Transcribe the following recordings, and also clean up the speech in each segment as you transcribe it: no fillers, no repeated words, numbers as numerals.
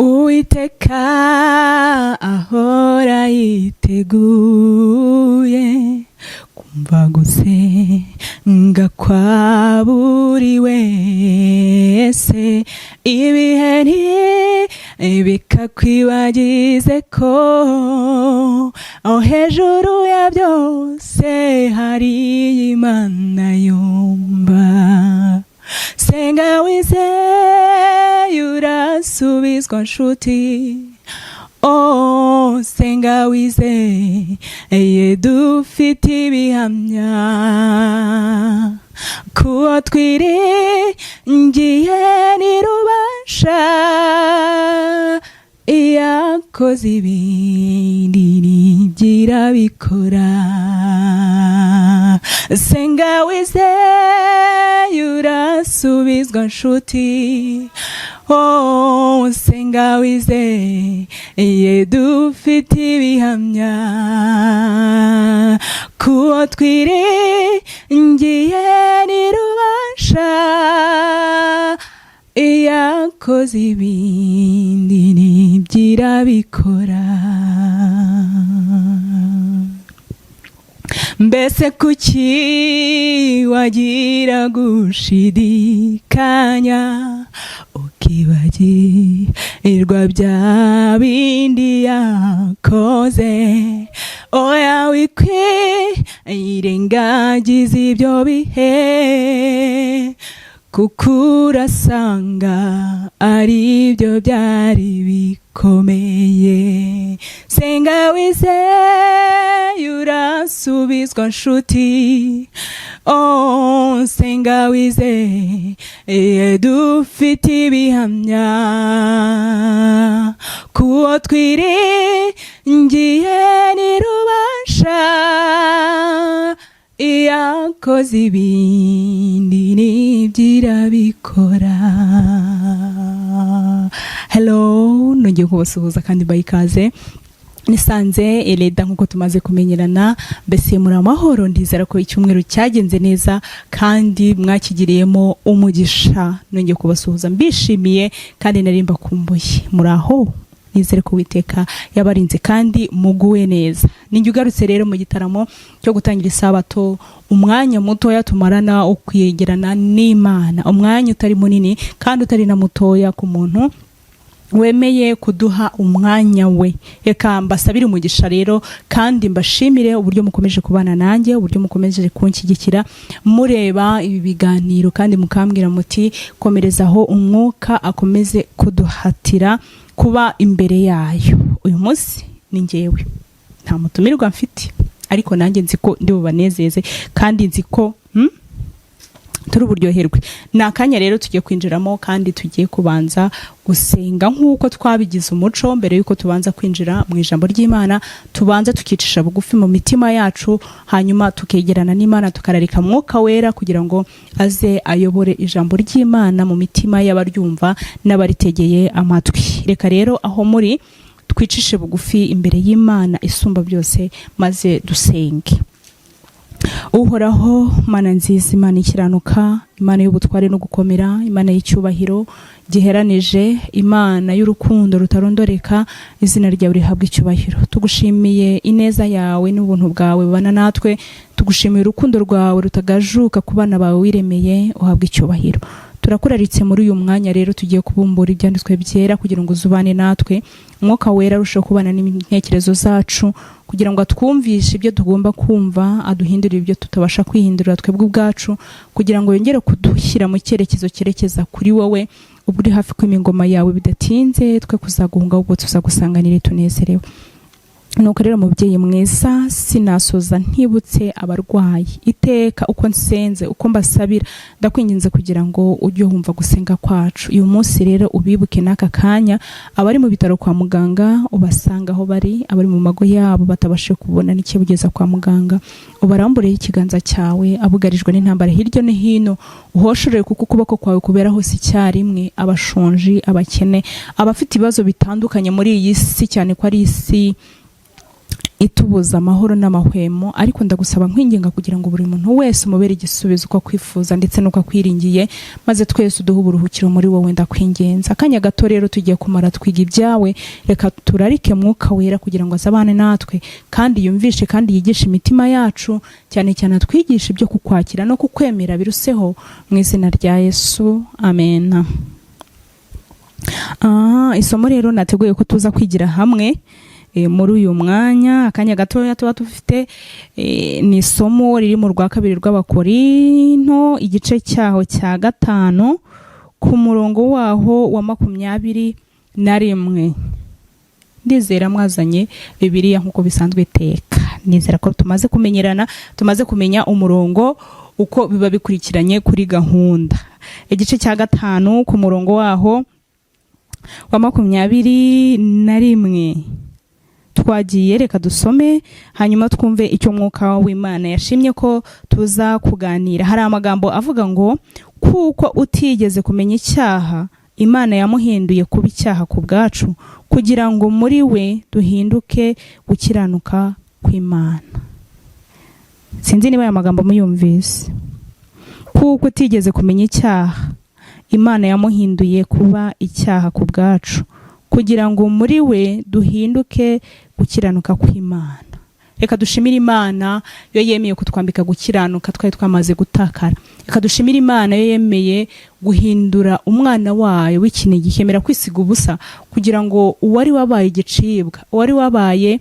Uwiteka ahora yiteguye kumva gusenga kwa buri wese, ibihe bikakwibagize ko aho hejuru ya byose hari Imana yumva. Senga wizeye urasubizwa nshuti, oh senga wizeye dufite ibihamya kuwo twiringiye ntirubasha, iyakoze ibindi ntigira bikora. Senga wizeye urasubizwa nshuti, oh senga wizeye dufite ibihamya kuwo twiringiye ntirubasha, iyakoze ibindi ntigira bikora. Mbese kuki wagira gushidikanya ukibagirwa bya bindi yakoze? Oya wikwirengagiza ibyo bihe, kuko urasanga ari byo byari bikomeye. Senga wizeye urasubizwa nshuti, oh senga wizeye dufite ibihamya kuwo twiringiye ntirubasha, iyakoze ibindi ntigira bikora. Hello, nongeye kubasuhuza kandi bayikaze. Ni SANZE Eleda nkuko tumaze kumenyerana. Mbese muri amahoro? Ndizera ko icyumweru cyagenze neza kandi mwakigiriyemo umugisha. Nongeye kubasuhuza mbishimiye kandi nari mbakumbuye. Muraho? Nizere ko Uwiteka yabarinze kandi muguwe neza. Ninjye ugarutse rero mu gitaramo cyo gutangira isabato, umwanya mutoya tumarana ukwiyegerana n'Imana, umwanya utari munini kandi utari na mutoya ku muntu wemeye kuduha umwanya we. Reka mbasabire umugisha rero kandi mbashimire uburyo mukomeje kubana nanjye, uburyo mukomeje kunshyigikira mureba ibi biganiro kandi mukambwira muti komerezaho umwuka akomeze kuduhatira kuba imbere yayo. Uyu munsi ni njyewe, nta mutumirwa mfite, ariko nanjye nzi ko ndi bubanezeze kandi nzi ko turi uburyoherwe. Ni akanya rero tugiye kwinjiramo kandi tugiye kubanza gusenga nk'uko twabigize umuco. Mbere y'uko tubanza kwinjira mu ijambo ry'Imana, tubanza tukicisha bugufi mu mitima yacu, hanyuma tukegerana n'Imana, tukararika Mwuka Wera kugira ngo aze ayobore ijambo ry'Imana mu mitima y'abaryumva n'abaritegeye amatwi. Reka rero aho muri twicishe bugufi imbere y'Imana isumba byose maze dusenge. Uhoraho Mana nziza, Imana ikiranuka, Imana y'ubutware no gukomera, Imana y'icyubahiro giheranije, Imana y'urukundo rutarondoreka, izina ryawe rihabwa icyubahiro. Tugushimiye ineza yawe n'ubuntu bwawe bana natwe, tugushimiye urukundo rwawe rutagajuka ku bana bawe wiremeye, uhabwa icyubahiro. Turakuraritse muri uyu mwanya rero tugiye kubumbura ibyanditswe byera kugira ngo uzubane natwe. Mwuka Wera arushaho kubana n'intekerezo zacu kugira ngo atwumvishe ibyo tugomba kumva, aduhindurire ibyo tutabasha kwihindurira twebwe ubwacu, kugira ngo yongere kudushyira mu cyerekezo cyerekeza kuri wowe, ubwo uri hafi kw'imingoma yawe bidatinze, twe kuzaguhunga ahubwo tuzagusanganire tunezerewe. Nuko rero mubyeyi mwiza, sinasoza ntibutse abarwayi iteka uko nsenze, uko mbasabira, ndakwinginze kugira ngo ujye wumva gusenga kwacu. Uyu munsi rero ubibuke n'aka kanya, abari mu bitaro kwa muganga ubasanga aho bari, abari mu mago yabo batabashe kubona n'ikibugeza kwa muganga, ubarambureho ikiganza cyawe, abugarijwe n'intambara hirya no hino, uhoshorere kuko ukuboko kwawe kubera hose icyarimwe, abashonji, abakene, abafite ibibazo bitandukanye muri iyi si, cyane ko ari isi itubuza amahoro n'amahwemo, ariko ndagusaba nkwinginga kugira ngo buri muntu wese umubere igisubizo uko kwifuza ndetse nuko akwiringiye, maze twese uduhe uburuhukiro muri wowe. Ndakwingenza akanya gato rero tugiye kumara twiga ibyawe, reka turarike Mwuka Wera kugira ngo azabane natwe kandi yumvishe kandi yigishe imitima yacu, cyane cyane atwigisha ibyo kukwakira no kukwemera biruseho, mu izina rya Yesu, amen. Isomo rero nateguye ko tuza kwigira hamwe muri uyu mwanya, akanya gatoya tuba dufite, ni isomo riri mu rwa kabiri rw'Abakorinto, igice cyaho cya 5 ku murongo waho wa 21. Ndizera mwazanye Bibiliya nk'uko bisanzwe iteka. Nizera ko tumaze kumenyerana, tumaze kumenya umurongo uko biba bikurikiranye kuri gahunda. Igice cya 5 ku murongo waho wa 21. Twagiye, reka dusome hanyuma twumve icyo Mwuka w'Imana yashimye ko tuza kuganira. Hari amagambo avuga ngo kuko utigeze kumenya icyaha, Imana yamuhinduye kuba icyaha ku bwacu, kugira ngo muri we duhinduke gukiranuka kw'Imana. Sinzi niba aya magambo muyumvise. Kuko utigeze kumenya icyaha, Imana yamuhinduye kuba icyaha ku bwacu, kugira ngo muri we duhinduke gukiranuka kw'Imana. Reka dushimire Imana yo yemeye kutwambika gukiranuka twari twamaze gutakara. Reka dushimire Imana yo yemeye guhindura umwana wayo w'ikinege, ikemera kwisiga ubusa kugira ngo uwari wabaye igicibwa, uwari wabaye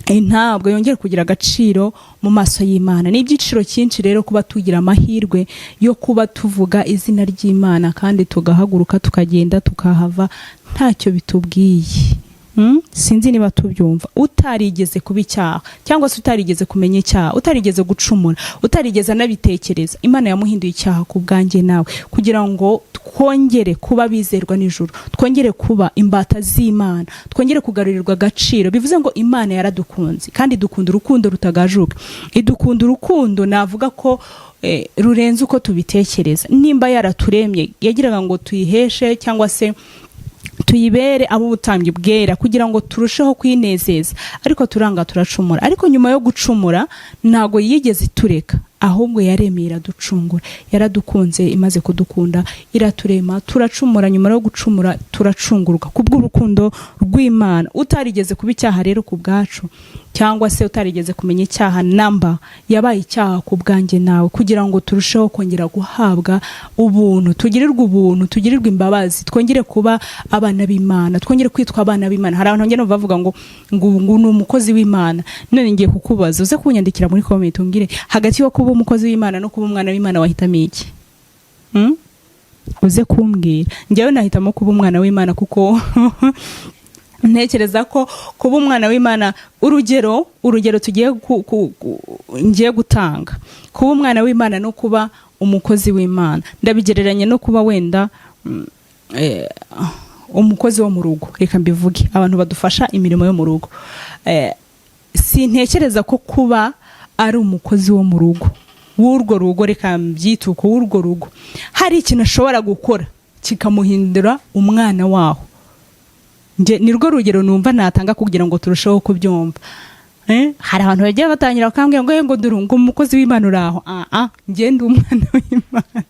ntabwo yongera kugira agaciro mu maso y'Imana. Ni ibyiciro cyinshi rero kuba tugira amahirwe yo kuba tuvuga izina ry'Imana kandi tugahaguruka tukagenda tukahava ntacyo bitubwiye. Sinzi niba tubyumva. Utarigeze kuba icyaha cyangwa se utarigeze kumenya icyaha, utarigeze gucumura, utarigeze anabitekereza, Imana yamuhinduye icyaha ku bwanjye nawe, kugira ngo twongere kuba bizerwa n'ijuru, twongere kuba imbata z'Imana, twongere kugarurirwa agaciro. Bivuze ngo Imana yaradukunze kandi dukunda urukundo rutagajuka. Idukunda urukundo navuga ko rurenze uko tubitekereza. Nimba yaraturemye yagiraga ngo tuyiheshe cyangwa se tuyibere ab'ubutambyi bwera kugira ngo turusheho kwinezeza, ariko turanga turacumura. Ariko nyuma yo gucumura ntago yigeze itureka, ahubwo yaremeye iraducungura. Yaradukunze, imaze kudukunda iraturema, turacumura. Nyuma yo gucumura turacungurwa kubw'urukundo rw'Imana. Utarigeze kuba icyaha rero ku bwacu, cyangwa se utarigeze kumenya icyaha namba, yabaye icyaha ku bwanjye nawe, kugira ngo turusheho kongera guhabwa ubuntu, tugirirwe ubuntu, tugirirwe imbabazi, twongere kuba abana b'Imana, twongere kwitwa abana b'Imana. Hari abantu ngene bavuga ngo ni umukozi w'Imana. None ngiye kukubaza, uze kunyandikira muri comment ungire hagati yo kuba umukozi w'Imana no kuba umwana w'Imana wahitamo iki? Uze kumbwira. Njyewe nahitamo kuba umwana w'Imana, kuko ntekereza ko kuba umwana w'Imana, urugero tugiye ngiye gutanga, kuba umwana w'Imana no kuba umukozi w'Imana ndabigereranye no kuba wenda umukozi wo mu rugo. Reka mbivuge, abantu badufasha imirimo yo mu rugo. Sintekereza ko kuba ari umukozi wo mu rugo w'urwo rugo, reka mbyituko w'urwo rugo, hari ikintu ashobora gukora kikamuhindura umwana waho. Nirwo rugero numva natanga kugira ngo turusheho kubyumva. Hari abantu bagiye batangira bakambwira ngo ndurunga umukozi w'Imana uraho. Ngende umwana w'Imana.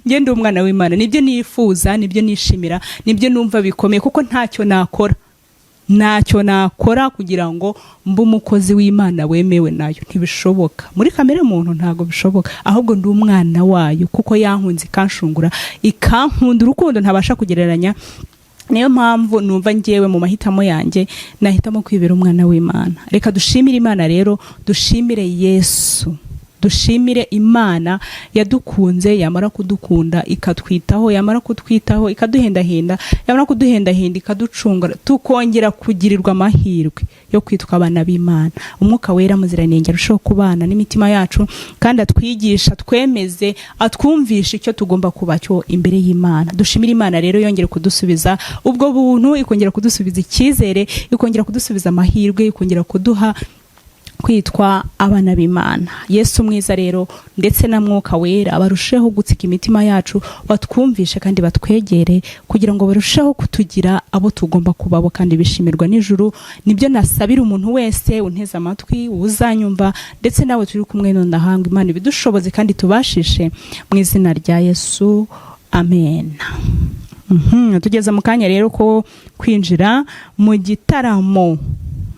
Ngende umwana w'Imana. Nibyo nifuza, nibyo nishimira, nibyo numva bikomeye, kuko ntacyo nakora kugira ngo mbe umukozi w'Imana wemewe nayo. Ntibishoboka. Muri kamere muntu ntago bishoboka. Ahubwo ndi umwana wayo, kuko yankunze ikanshungura, ikankunda urukundo ntabasha kugereranya. Niyo mpamvu numva ngewe mu mahitamo yanjye nahitamo kwibera umwana w'Imana. Reka dushimire Imana rero, dushimire Yesu, dushimire Imana yadukunze, yamara kudukunda ikatwitaho, yamara kutwitaho ikaduhendahenda, yamara kuduhendahenda ikaducungura, tukongera kugirirwa amahirwe yo kwitwa abana b'Imana. Umwuka Wera Muziranenge arushaho kubana n'imitima yacu kandi atwigisha, twemeze, atwumvisha icyo tugomba kuba cyo imbere y'Imana. Dushimire Imana rero yongera kudusubiza ubwo buntu, ikongera kudusubiza icyizere, ikongera kudusubiza amahirwe, ikongera kuduha kwitwa abana b'Imana. Yesu mwiza rero ndetse na Mwuka Wera barusheho gutsika imitima yacu, batwumvishe kandi batwegere kugira ngo barusheho kutugira abo tugomba kubabo kandi bishimirwa n'ijuru. Nibyo nasabira umuntu wese unteze amatwi, uzanyumva ndetse nawe turi kumwe none ahanga. Imana ibidushoboze kandi tubashishe mu izina rya Yesu, amen. Tugeze mu kanya rero ko kwinjira mu gitaramo.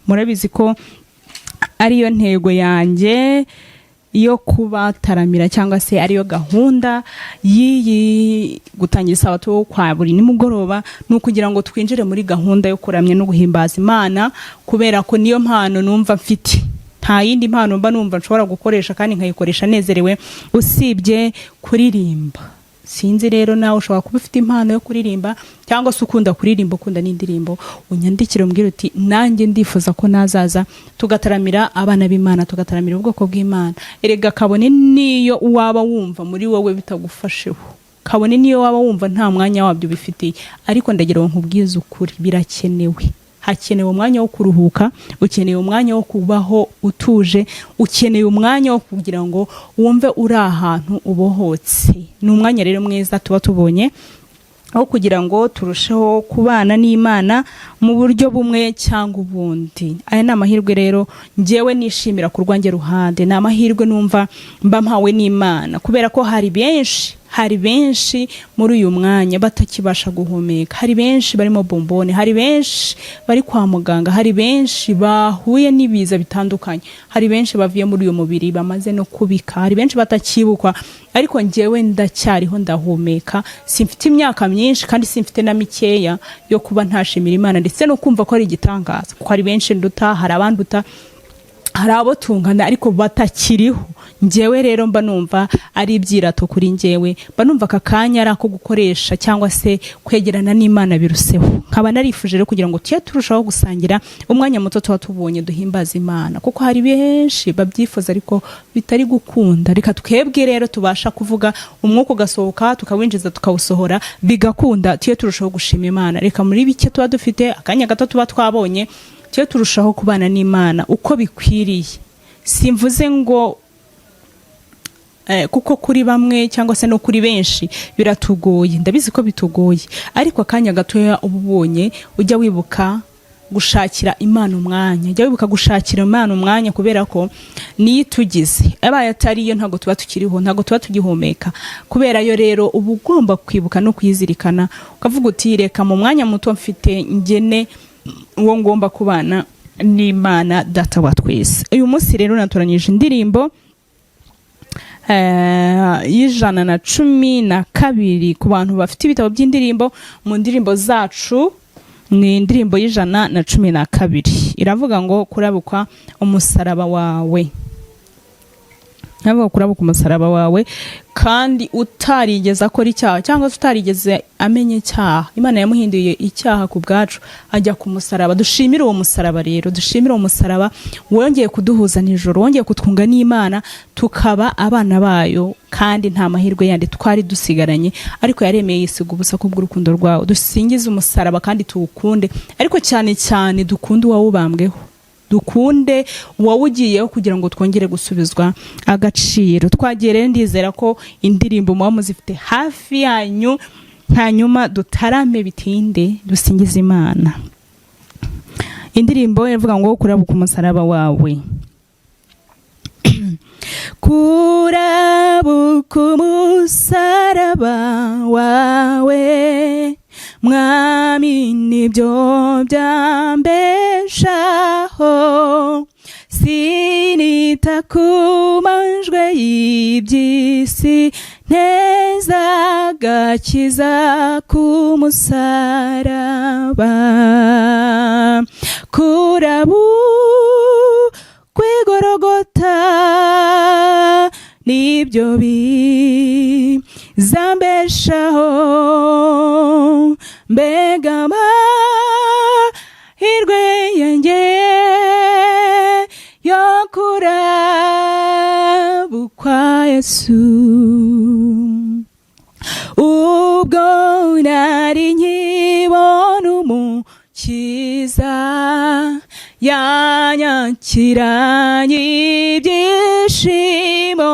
Murabizi ko ariyo ntego yanjye yo kubataramira cyangwa se ariyo gahunda yiyi gutangira isabato kwa buri nimugoroba, no kugira ngo twinjire muri gahunda yo kuramya no guhimbaza Imana, kubera ko niyo mpano numva mfite. Nta yindi mpano mba numva nshobora gukoresha kandi nkayikoresha nezerewe usibye kuririmba. Sinzi rero nawe ushobora kuba ufite impano yo kuririmba cyangwa se ukunda kuririmba, ukunda n'indirimbo, unyandikire umbwire uti nanjye ndifuza ko nazaza tugataramira abana b'Imana, tugataramira ubwoko bw'Imana. Erega kabone niyo waba wumva muri wowe bitagufasheho, kabone niyo waba wumva nta mwanya wabyo bifitiye, ariko ndagira ngo nkubwize ukuri birakenewe. Hakenewe umwanya wo kuruhuka, ukeneye umwanya wo kubaho utuje, ukeneye umwanya wo kugira ngo wumve uri ahantu ubohotse. Ni umwanya rero mwiza tuba tubonye aho kugira ngo turusheho kubana n'Imana mu buryo bumwe cyangwa ubundi. Aya ni amahirwe rero njyewe nishimira ku rwanjye ruhande, ni amahirwe numva mba mpawe n'Imana, kubera ko hari benshi muri uyu mwanya batakibasha guhumeka, hari benshi barimo bombone, hari benshi bari kwa muganga, hari benshi bahuye n'ibiza bitandukanye, hari benshi bavuye muri uyu mubiri bamaze no kubika, hari benshi batakibukwa, ariko njyewe ndacyariho ndahumeka. Simfite imyaka myinshi kandi simfite na mikeya yo kuba ntashimira Imana ndetse no kumva ko ari igitangaza, kuko hari benshi nduta, hari abanduta, hari abo tungana ariko batakiriho. Njyewe rero mba numva ari ibyirato kuri njyewe, mba numva aka kanya ari ako gukoresha cyangwa se kwegerana n'Imana biruseho. Nkaba narifuje rero kugira ngo tujye turushaho gusangira umwanya muto tuba tubonye duhimbaza Imana, kuko hari benshi babyifuza ariko bitari gukunda. Reka twebwe rero tubasha kuvuga umwuka ugasohoka tukawinjiza tukawusohora bigakunda, tujye turushaho gushima Imana. Reka muri bike tuba dufite akanya gato tuba twabonye tujye turushaho kubana n'Imana uko bikwiriye. Simvuze ngo kuko kuri bamwe cyangwa se no kuri benshi biratugoye, ndabizi ko bitugoye, ariko akanya gatoya ubonye ujya wibuka gushakira Imana umwanya, jya wibuka gushakira Imana umwanya, kubera ko niyo itugize. Abaye atariyo ntago tuba tukiriho, ntago tuba tugihumeka. Kubera yo rero uba ugomba kwibuka no kuyizirikana, ukavuga uti reka mu mwanya muto mfite ngene uwo ngomba kubana n'Imana data wa twese. Uyu munsi rero naturanyije indirimbo y'112 ku bantu bafite ibitabo by'indirimbo. Mu ndirimbo zacu ni indirimbo y'112 iravuga ngo kurabukwa umusaraba wawe. Nabo kurabuka umusaraba wawe kandi utarigeze akora icyaha cyangwa utarigeze amenye icyaha, Imana yamuhinduye icyaha ku bwacu ajya ku musaraba. Dushimire uwo musaraba rero, dushimire uwo musaraba wongeye kuduhuza n'ijoro, wongeye kutwunga n'Imana tukaba abana bayo, kandi nta mahirwe yandi twari dusigaranye, ariko yaremeye yisiga ubusa kubw'urukundo rwawe. Dusingize umusaraba kandi tuwukunde, ariko cyane cyane dukunde uwawubambweho, dukunde uwawugiyeho kugira ngo twongere gusubizwa agaciro. Twagiye rero ndizera ko indirimbo muba muzifite hafi yanyu, hanyuma dutarame bitinde dusingize Imana. Indirimbo ivuga ngo kurabuka umusaraba wawe. Kurabuka umusaraba wawe Mwami nibyo byambeshaho, sinita ku manjwe y'iby'isi, nteza agakiza ku musaraba. Kurabukwa igorogota nibyo bizambeshaho, mbega amahirwe yanjye yo kurabukwa Yesu. Ubwo nari nkibona Umukiza yanyakiriye kiranye ibyishimo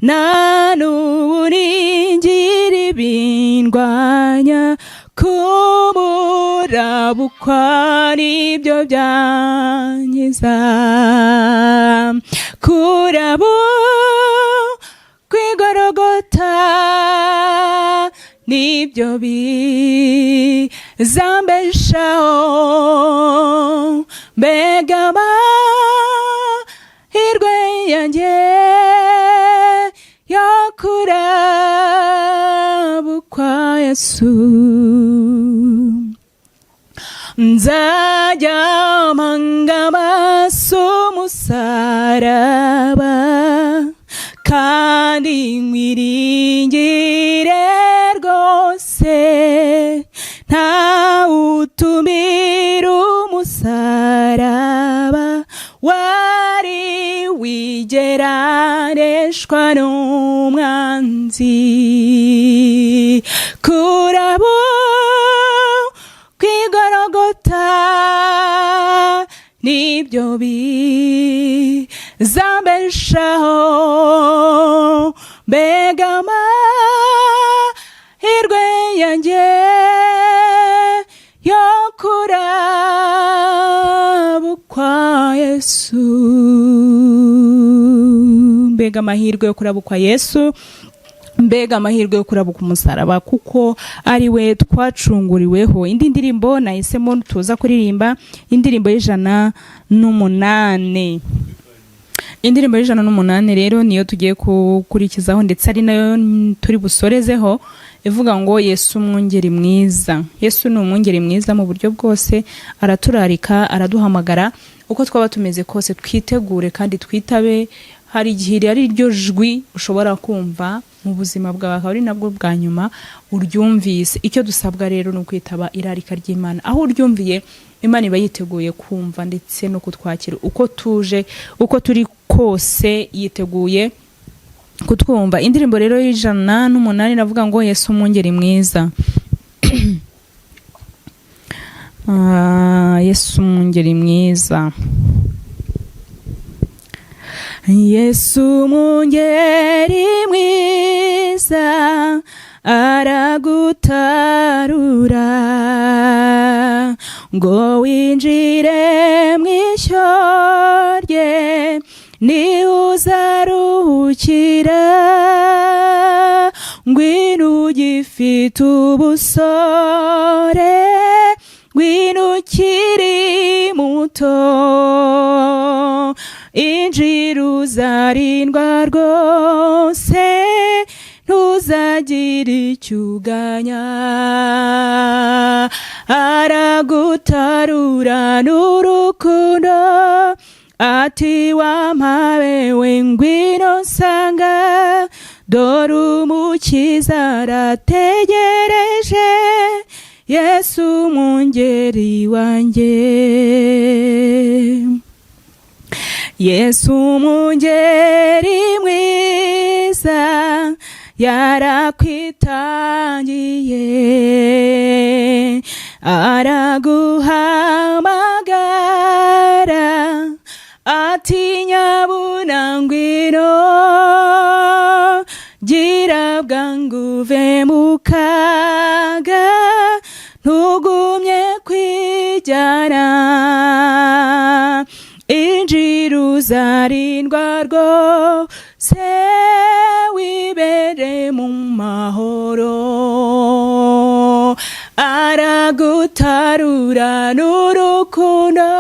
nta n'uburingiri bindwanya kumurabukwa nibyo byankiza kurabo kwigorogota nibyo bizambeshaho mbega amahirwe yanjye yo kurabukwa Yesu nzajya mpanga amaso umusaraba kandi nkwiringire rwose nta utumira umusaraba wari wigeraneshwa n'umwanzi kurabo kwigorogota nibyo bizambeshaho mbega amahirwe yanjye yo kurabukwa Yesu mbega amahirwe yo kurabukwa Yesu mbega amahirwe yo kurabuka umusaraba kuko ari we twacunguriweho. Indi ndirimbo nahisemo tuza kuririmba indirimbo y'108. Indirimbo y'108 rero niyo tugiye kukurikizaho ndetse ari nayo turi busorezeho ivuga ngo Yesu umwungeri mwiza. Yesu ni umwungeri mwiza mu buryo bwose, araturarika, araduhamagara uko twaba tumeze kose twitegure kandi twitabe. Hari igihe ari ryo jwi ushobora kumva mu buzima bwawe akaba ari nabwo bwa nyuma uryumvise. Icyo dusabwa rero ni ukwitaba irarika ry'Imana. Aho uryumviye Imana iba yiteguye kumva ndetse no kutwakira uko tuje, uko turi kose yiteguye kutwumva. Indirimbo rero y'108 navuga ngo Yesu umwungeri mwiza. Yesu umwungeri mwiza. Yesu umwungeri mwiza aragutarura ngo winjire mw'ishyo rye niho uzaruhukira ngwino ugifite ubusore ngwino ukiri muto injira uzarindwa rwose ntuzagira icyo uganya aragutarura n'urukundo ati wampabewe ngwino nsanga dore umukiza arategereje Yesu umwungeri wanjye Yesu umwungeri mwiza yarakwitangiye araguhamagara ati nyabuna ngwino gira bwangu uve mu kaga ntugumye kwijyana injira uzarindwa rwose wibere mu mahoro aragutarura n'urukundo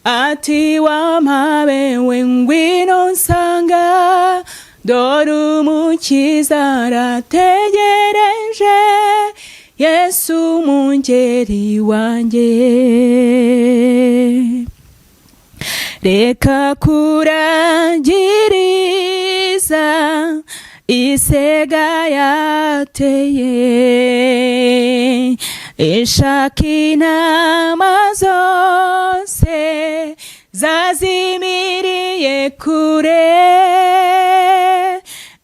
ati wampabewe ngwino nsanga dore umukiza arategereje Yesu umwungeri wanjye reka kurangiriza isega yateye ishaka intama zose zazimiriye kure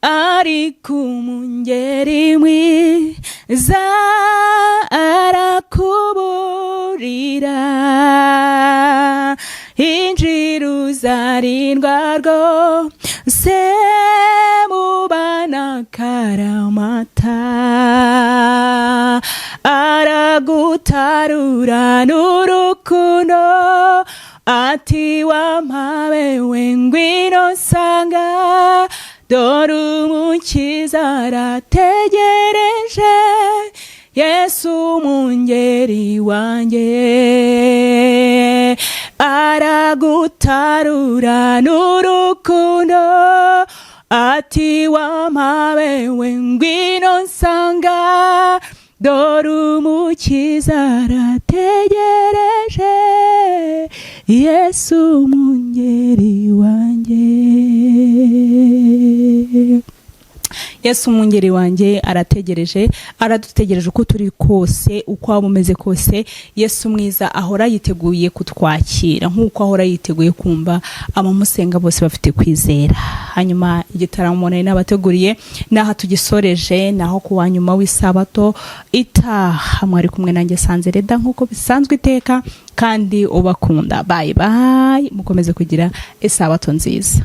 ariko umwungeri mwiza arakuburira rutsindwa rwose mubana karamata aragutarura n'urukundo ati wampawe ngwino nsanga dore umukiza arategereje Yesu umungeri wanjye aragutarura n'urukundo ati wampawe ngwino nsanga dore umukiza arategereje Yesu umungeri wanjye. Yesu umungeri wanjye aradutegereje uko turi kose, uko waba umeze kose. Yesu mwiza ahora yiteguye kutwakira nk'uko ahora yiteguye kumva abamusenga bose bafite kwizera. Hanyuma igitaramo nari nabateguriye naha tugisoreje, naho kuwa nyuma w'isabato itaha mwari kumwe nanjye SANZE Eleda nk'uko bisanzwe iteka, kandi ubakunda. Bye bye, mukomeze kugira isabato nziza.